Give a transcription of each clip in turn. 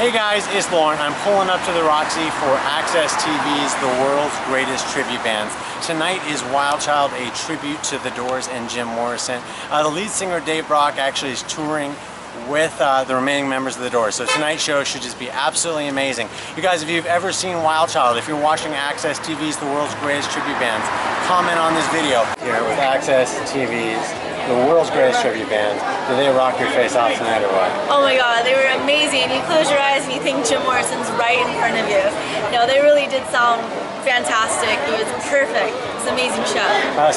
Hey guys, it's Lauren. I'm pulling up to the Roxy for Access TV's The World's Greatest Tribute Bands. Tonight is Wild Child, a tribute to The Doors and Jim Morrison. The lead singer Dave Brock actually is touring with the remaining members of The Doors. So tonight's show should just be absolutely amazing. You guys, if you've ever seen Wild Child, if you're watching Access TV's The World's Greatest Tribute Bands, comment on this video. Here with Access TV's The World's Greatest Tribute Bands. Did they rock your face off tonight or what? Oh my god, they were amazing. You close your eyes and you think Jim Morrison's right in front of you. No, they really did sound fantastic. It was perfect. It's an amazing show.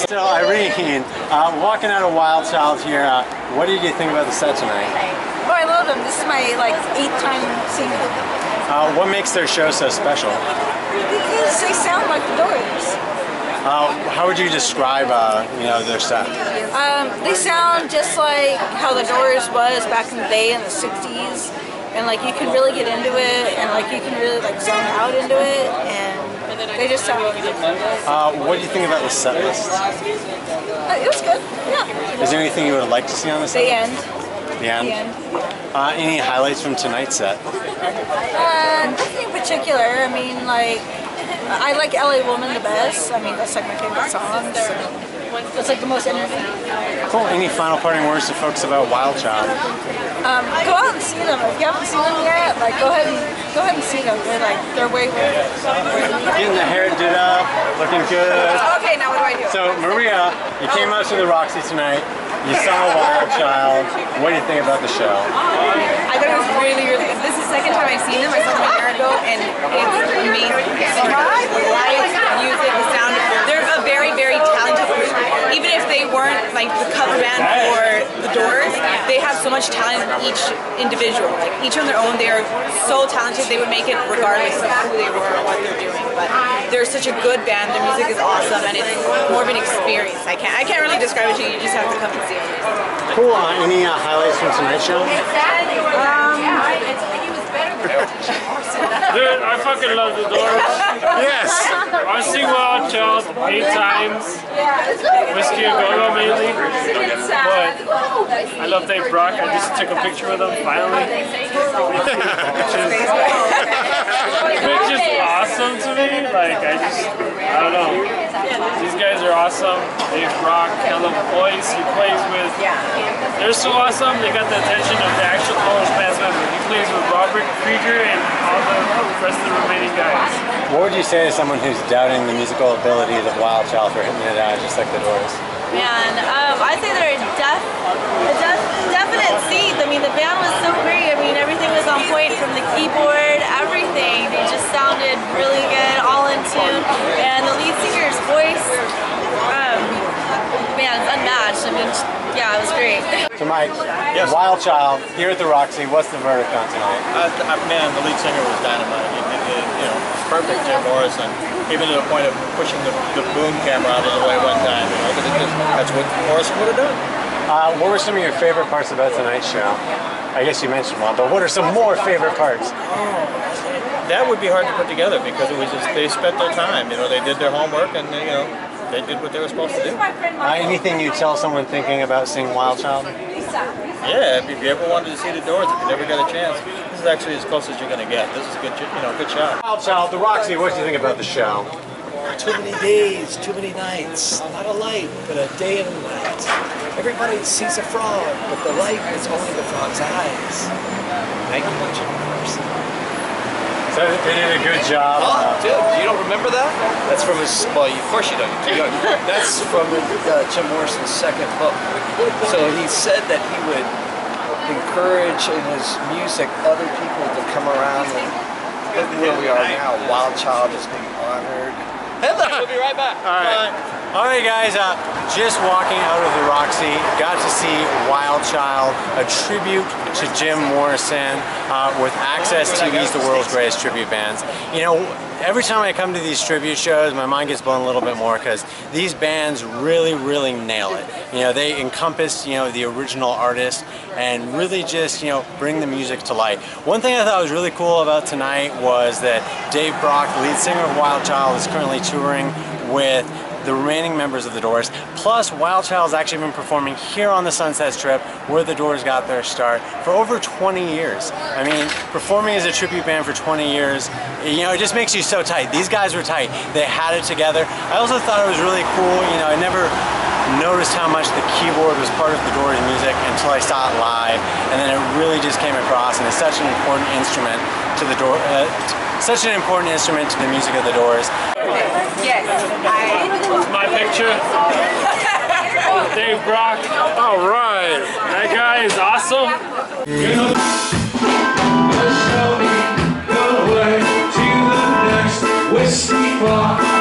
So Irene, walking out of Wild Child here, what did you think about the set tonight? Oh, I love them. This is my 8th time seeing them. What makes their show so special? Because they sound like The Doors. How would you describe their set? They sound just like how The Doors was back in the day in the 60s. And you can really get into it, and you can really zone out into it, and they just sound really good. What do you think about the set list? It was good, yeah. Is there anything you would like to see on the set? The end. The end? Any highlights from tonight's set? Nothing in particular. I mean, I like LA Woman the best. I mean, that's my favorite song. So it's the most energy. Cool. Any final parting words to folks about Wild Child? Go out and see them. If you haven't seen them yet, go ahead and see them. They're way worth it. Getting the hair did up, looking good. Okay, now what do I do? So Maria, you came out to the Roxy tonight. You saw Wild Child. What do you think about the show? I thought it was really, really good. This is the second time I've seen them. I saw them a year ago, and it's amazing. The lights, the music, the sound. They're a very, very talented group. Even if they weren't the cover band for The Doors, they have so much talent in each individual. Each on their own, they are so talented. They would make it regardless of who they were or what they're doing. But they're such a good band. Their music is awesome, and it's more of an experience. I can't really describe it to you. You just have to come and see it. Cool. Any highlights from tonight's show? Dude, I fucking love The Doors. Yes. I've seen Wild Child 8 times. Whiskey and Go-Go mainly. But I love Dave Brock. I just took a picture with him finally. Which is awesome to me. I don't know. These guys are awesome. Dave Brock, hella voice he plays with. They're so awesome. They got the attention of the actual Doors band member. He plays with Robert Krieger and all the rest of the remaining guys. What would you say to someone who's doubting the musical abilities of Wild Child for hitting it out just like The Doors? Man, I'd say they're a definite seat. I mean, the band was so great. I mean, everything was on point from the keyboard, everything. They just sounded really good, all in tune. And the lead singer's voice, man, it's unmatched. I mean, yeah, it was great. So Mike, yes. Wild Child here at the Roxy, what's the verdict on tonight? Man, the lead singer was dynamite. It's perfect, Jim Morrison. Even to the point of pushing the boom camera out of the way one time. That's what Morrison would have done. What were some of your favorite parts about tonight's show? I guess you mentioned one, but what are some more favorite parts? That would be hard to put together because it was just they spent their time. They did their homework and they did what they were supposed to do. Anything you tell someone thinking about seeing Wild Child? Yeah, if you ever wanted to see The Doors, if you never got a chance, this is actually as close as you're going to get. This is a good shot. Wild Child, the Roxy, what do you think about the show? Too many days, too many nights. Not a light, but a day and a night. Everybody sees a frog, but the light is only the frog's eyes. Thank you, Jim Morrison. So they did a good job. Oh, dude, you don't remember that? That's from his, well, of course you don't. That's from Jim Morrison's second book. So he said that he would encourage in his music other people to come around and look where we are now. Wild Child is being honored. We'll be right back. All right, guys, just walking out of the Roxy, got to see Wild Child, a tribute to Jim Morrison with Access TV's The World's Greatest Tribute Bands. Every time I come to these tribute shows, my mind gets blown a little bit more because these bands really, really nail it. They encompass, the original artist and really just, bring the music to light. One thing I thought was really cool about tonight was that Dave Brock, lead singer of Wild Child, is currently touring with the remaining members of the Doors. Plus, Wild Child's actually been performing here on the Sunset Strip, where the Doors got their start, for over 20 years. I mean, performing as a tribute band for 20 years, you know, it just makes you so tight. These guys were tight. They had it together. I also thought it was really cool, you know, I never noticed how much the keyboard was part of the Doors music until I saw it live, and then it really just came across, and it's such an important instrument to the such an important instrument to the music of the Doors. Yes, My picture. Dave Brock. All right, that guy is awesome. Whiskey bar.